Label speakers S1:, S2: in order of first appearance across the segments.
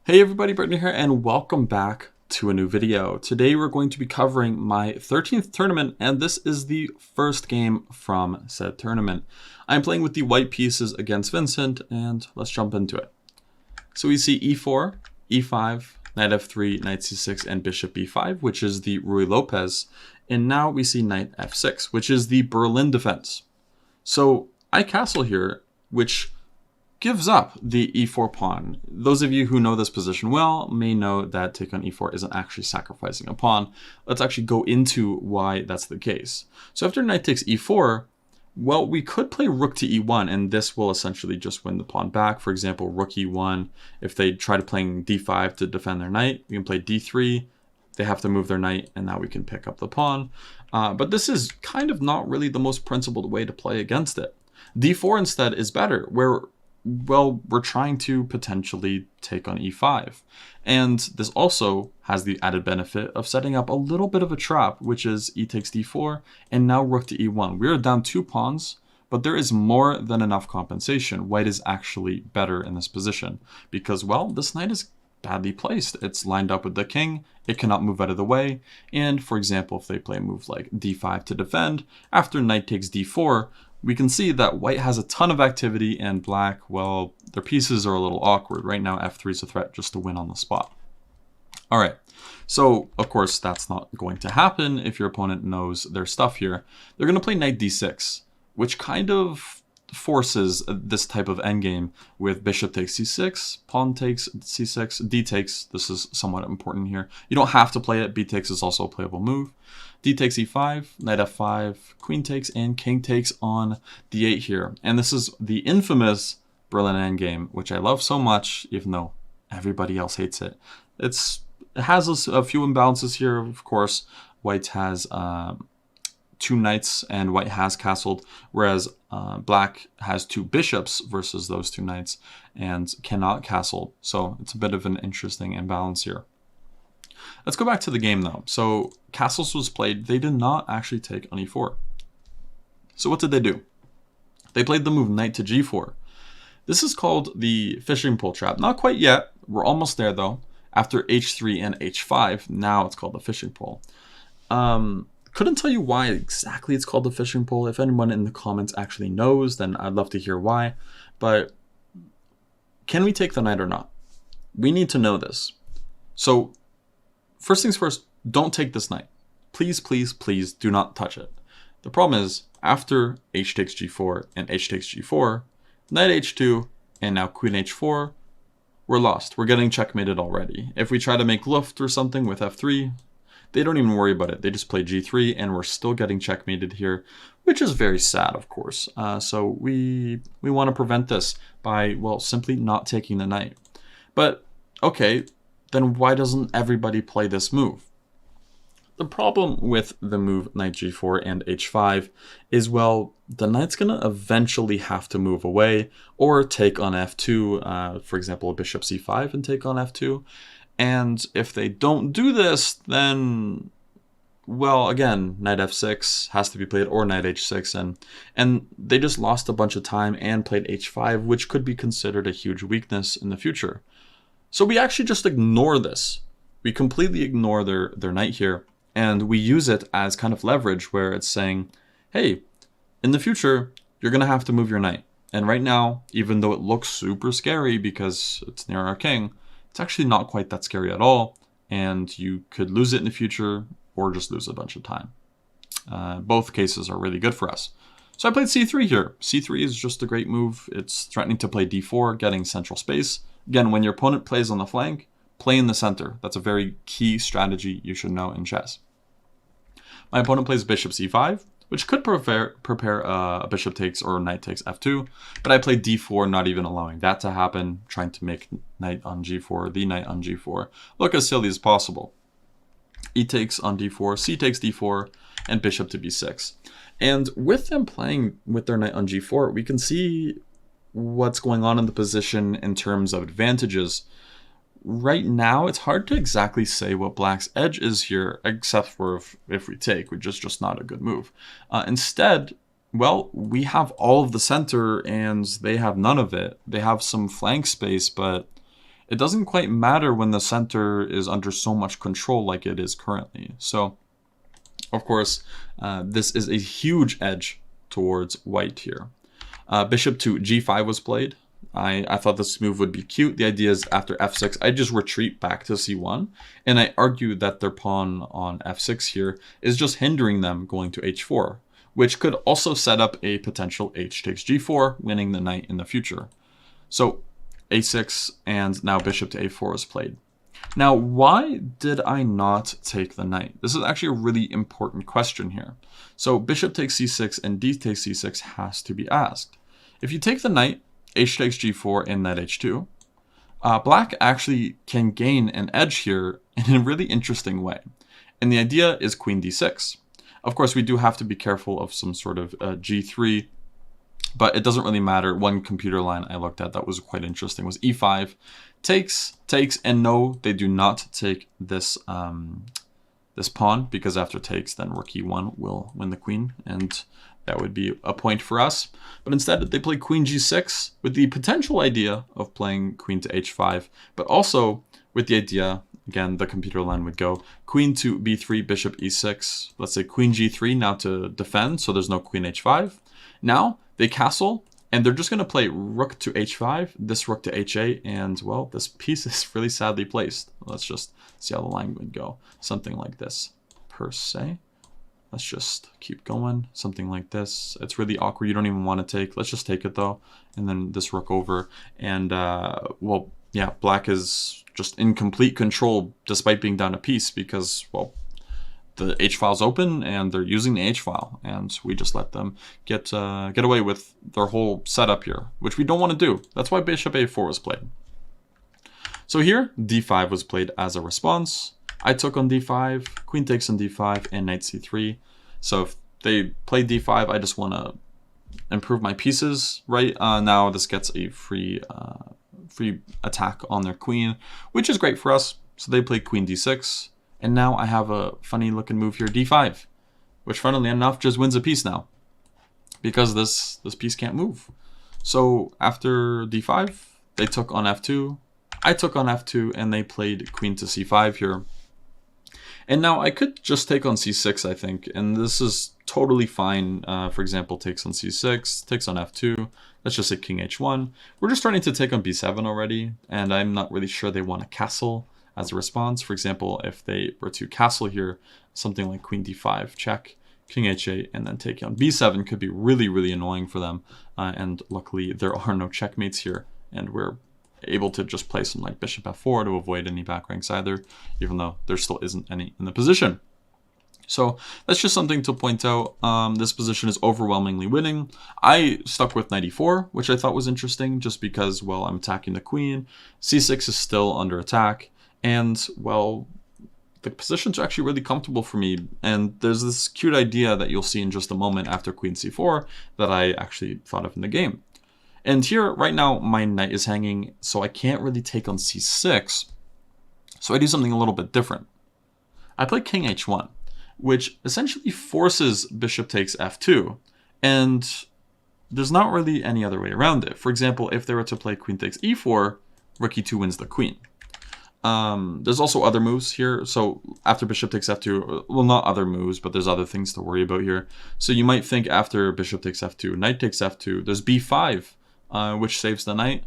S1: Hey everybody, Brittany here, and welcome back to a new video. Today we're going to be covering my 13th tournament, and this is the first game from said tournament. I'm playing with the white pieces against Vincent, and let's jump into it. So we see e4, e5, knight f3, knight c6, and bishop b5, which is the Ruy Lopez, and now we see knight f6, which is the Berlin defense. So I castle here, which gives up the e4 pawn. Those of you who know this position well may know that take on e4 isn't actually sacrificing a pawn. Let's actually go into why that's the case. So after knight takes e4, well, we could play rook to e1, and this will essentially just win the pawn back. For example, rook e1, if they try to playing d5 to defend their knight, we can play d3, they have to move their knight, and now we can pick up the pawn. But this is kind of not really the most principled way to play against it. d4 instead is better, where we're trying to potentially take on e5. And this also has the added benefit of setting up a little bit of a trap, which is e takes d4, and now rook to e1. We're down 2 pawns, but there is more than enough compensation. White is actually better in this position because, well, this knight is badly placed. It's lined up with the king, it cannot move out of the way, and for example, if they play a move like d5 to defend, after knight takes d4, we can see that white has a ton of activity and black, well, their pieces are a little awkward. Right now, f3 is a threat just to win on the spot. All right, so of course that's not going to happen if your opponent knows their stuff here. They're going to play knight d6, which kind of forces this type of endgame with bishop takes c6, pawn takes c6, d takes. This is somewhat important here. You don't have to play it. B takes is also a playable move. D takes e5, knight f5, queen takes, and king takes on d8 here. And this is the infamous Berlin endgame, which I love so much, even though everybody else hates it. It has a few imbalances here, of course. White has 2 knights and white has castled, whereas black has 2 bishops versus those 2 knights and cannot castle. So it's a bit of an interesting imbalance here. Let's go back to the game though. So castles was played. They did not actually take on e4. So what did they do? They played the move knight to g4. This is called the fishing pole trap. Not quite yet. We're almost there though. After h3 and h5, now it's called the fishing pole. Couldn't tell you why exactly it's called the fishing pole. If anyone in the comments actually knows, then I'd love to hear why. But can we take the knight or not? We need to know this. So first things first, don't take this knight. Please, please, please do not touch it. The problem is, after h takes g4 and h takes g4, knight h2, and now queen h4, we're lost. We're getting checkmated already. If we try to make Luft or something with f3, they don't even worry about it. They just play g3, and we're still getting checkmated here, which is very sad, of course. So we want to prevent this by, well, simply not taking the knight. But, okay, then why doesn't everybody play this move? The problem with the move knight g4 and h5 is, well, the knight's going to eventually have to move away or take on f2, for example, bishop c5 and take on f2. And if they don't do this, then, well, again, knight f6 has to be played, or knight h6, and they just lost a bunch of time and played h5, which could be considered a huge weakness in the future. So we actually just ignore this. We completely ignore their knight here, and we use it as kind of leverage where it's saying, hey, in the future, you're going to have to move your knight. And right now, even though it looks super scary because it's near our king, it's actually not quite that scary at all, and you could lose it in the future or just lose a bunch of time. Both cases are really good for us. So I played c3 here. c3 is just a great move. It's threatening to play d4, getting central space. Again, when your opponent plays on the flank, play in the center. That's a very key strategy you should know in chess. My opponent plays bishop c5, which could prepare a bishop takes or knight takes f2, but I played d4, not even allowing that to happen, trying to make knight on g4, the knight on g4, look as silly as possible. E takes on d4, c takes d4, and bishop to b6. And with them playing with their knight on g4, we can see what's going on in the position in terms of advantages. Right now, it's hard to exactly say what black's edge is here, except for if we take, which is just not a good move. Instead, well, we have all of the center and they have none of it. They have some flank space, but it doesn't quite matter when the center is under so much control like it is currently. So, of course, this is a huge edge towards white here. Bishop to g5 was played. I thought this move would be cute. The idea is after f6, I just retreat back to c1, and I argue that their pawn on f6 here is just hindering them going to h4, which could also set up a potential h takes g4, winning the knight in the future. So a6, and now bishop to a4 is played. Now, why did I not take the knight? This is actually a really important question here. So bishop takes c6 and d takes c6 has to be asked. If you take the knight, h takes g4 and knight h2, black actually can gain an edge here in a really interesting way. And the idea is queen d6. Of course, we do have to be careful of some sort of g3, but it doesn't really matter. One computer line I looked at that was quite interesting was e5, takes, and no, they do not take this this pawn, because after takes, then rook e1 will win the queen, and that would be a point for us. But instead, they play queen g6 with the potential idea of playing queen to h5, but also with the idea, again, the computer line would go queen to b3, bishop e6, let's say queen g3 now to defend, so there's no queen h5. Now, they castle, and they're just going to play rook to h5, this rook to h8, and, well, this piece is really sadly placed. Let's just see how the line would go. Something like this, per se. Let's just keep going. Something like this. It's really awkward. You don't even want to take. Let's just take it, though. And then this rook over. And, well, yeah, black is just in complete control despite being down a piece because, well, the h-file's open and they're using the h-file, and we just let them get away with their whole setup here, which we don't want to do. That's why bishop a4 was played. So here, d5 was played as a response. I took on d5, queen takes on d5, and knight c3. So if they play d5, I just want to improve my pieces, right? Now this gets a free attack on their queen, which is great for us. So they play queen d6. And now I have a funny looking move here, d5, which funnily enough just wins a piece now because this piece can't move. So after d5, they took on f2, I took on f2, and they played queen to c5 here. And now I could just take on c6, I think, and this is totally fine. For example, takes on c6, takes on f2, let's just say king h1. We're just starting to take on b7 already, and I'm not really sure they want to castle as a response. For example, if they were to castle here, something like queen d5, check, king h8, and then take on b7 could be really, really annoying for them. And luckily, there are no checkmates here, and we're able to just play some like bishop f4 to avoid any back ranks either, even though there still isn't any in the position. So that's just something to point out. This position is overwhelmingly winning. I stuck with knight e4, which I thought was interesting just because, well, I'm attacking the queen. c6 is still under attack. And, well, the positions are actually really comfortable for me. And there's this cute idea that you'll see in just a moment after queen c4 that I actually thought of in the game. And here, right now, my knight is hanging, so I can't really take on c6. So I do something a little bit different. I play king h1, which essentially forces bishop takes f2. And there's not really any other way around it. For example, if they were to play queen takes e4, rook e2 wins the queen. There's also other moves here. So after bishop takes f2, well, not other moves, but there's other things to worry about here. So you might think after bishop takes f2, knight takes f2, there's b5, which saves the knight.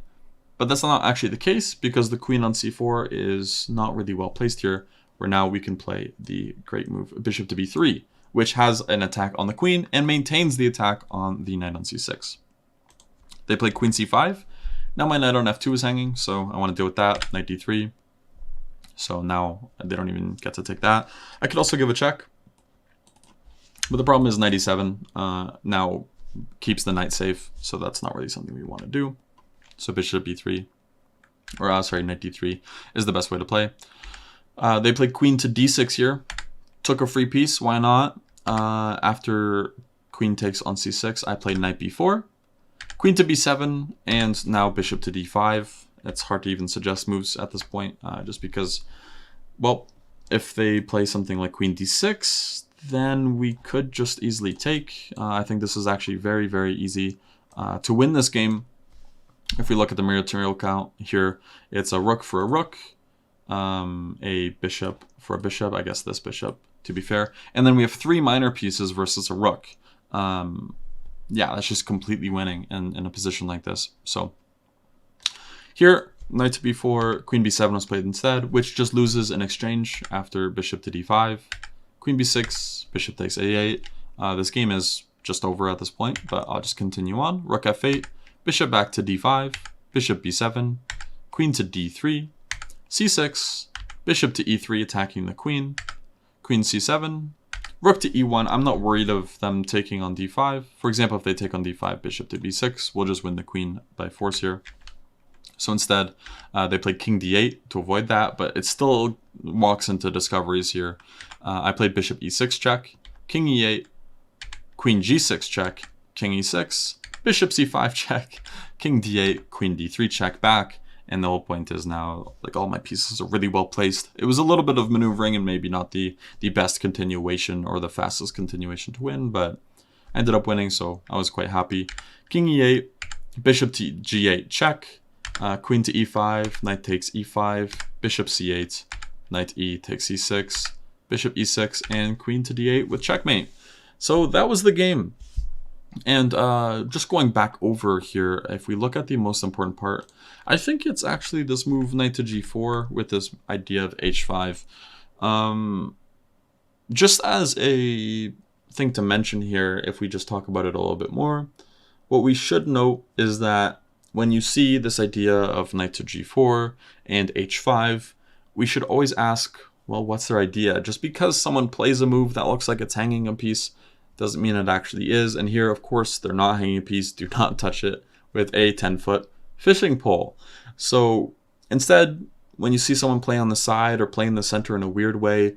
S1: But that's not actually the case because the queen on c4 is not really well placed here, where now we can play the great move bishop to b3, which has an attack on the queen and maintains the attack on the knight on c6. They play queen c5. Now my knight on f2 is hanging, so I want to deal with that. Knight d3. So now they don't even get to take that. I could also give a check. But the problem is knight e7 now keeps the knight safe, so that's not really something we want to do. So bishop b3, or sorry, knight d3 is the best way to play. They played queen to d6 here. Took a free piece, why not? After queen takes on c6, I played knight b4. Queen to b7, and now bishop to d5. It's hard to even suggest moves at this point, just because, well, if they play something like queen d6, then we could just easily take. I think this is actually very, very easy to win this game. If we look at the material count here, it's a rook for a rook, a bishop for a bishop, I guess this bishop, to be fair. And then we have 3 minor pieces versus a rook. Yeah, that's just completely winning in a position like this. So here, knight to b4, queen b7 was played instead, which just loses in exchange after bishop to d5. Queen b6, bishop takes a8. This game is just over at this point, but I'll just continue on. Rook f8, bishop back to d5, bishop b7, queen to d3, c6, bishop to e3 attacking the queen, queen c7, rook to e1. I'm not worried of them taking on d5. For example, if they take on d5, bishop to b6, we'll just win the queen by force here. So instead, they played king d8 to avoid that, but it still walks into discoveries here. I played bishop e6 check, king e8, queen g6 check, king e6, bishop c5 check, king d8, queen d3 check back, and the whole point is now, like, all my pieces are really well placed. It was a little bit of maneuvering and maybe not the best continuation or the fastest continuation to win, but I ended up winning, so I was quite happy. King e8, bishop to g8 check, queen to e5, knight takes e5, bishop c8, knight e takes e6, bishop e6, and queen to d8 with checkmate. So that was the game. And just going back over here, if we look at the most important part, I think it's actually this move knight to g4 with this idea of h5. Just as a thing to mention here, if we just talk about it a little bit more, what we should note is that when you see this idea of knight to g4 and h5, we should always ask, well, what's their idea? Just because someone plays a move that looks like it's hanging a piece doesn't mean it actually is. And here, of course, they're not hanging a piece. Do not touch it with a 10-foot fishing pole. So instead, when you see someone play on the side or play in the center in a weird way,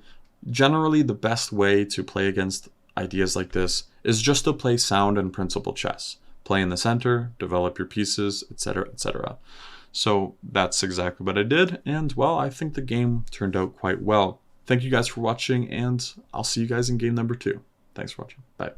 S1: generally the best way to play against ideas like this is just to play sound and principled chess. Play in the center, develop your pieces, etc., etc. So that's exactly what I did, and well, I think the game turned out quite well. Thank you guys for watching, and I'll see you guys in game number 2. Thanks for watching. Bye.